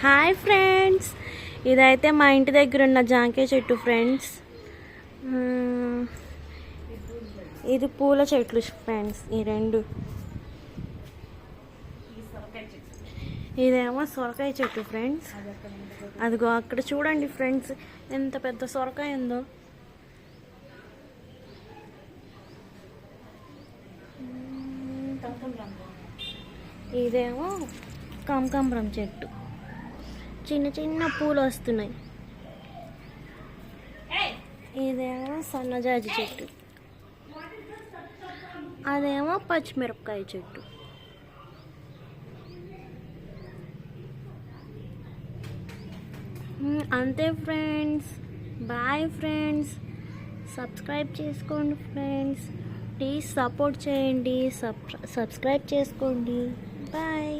Hi friends, ఇదైతే మా ఇంటి దగ్గర ఉన్న జాంకాయ చెట్టు ఫ్రెండ్స్. ఇది పూల చెట్లు ఫ్రెండ్స్. ఈ రెండు, ఇదేమో సొరకాయ చెట్టు ఫ్రెండ్స్. అదిగో అక్కడ చూడండి ఫ్రెండ్స్, ఎంత పెద్ద సొరకాయ ఉందో. ఇదేమో కమకంబరం చెట్టు, చిన్న చిన్న పూలు వస్తున్నాయి. ఇదేమో సన్నజాజి చెట్టు, అదేమో పచ్చిమిరపకాయ చెట్టు. అంతే ఫ్రెండ్స్, బాయ్ ఫ్రెండ్స్. సబ్స్క్రైబ్ చేసుకోండి ఫ్రెండ్స్, ప్లీజ్ సపోర్ట్ చేయండి, సబ్స్క్రైబ్ చేసుకోండి. బాయ్.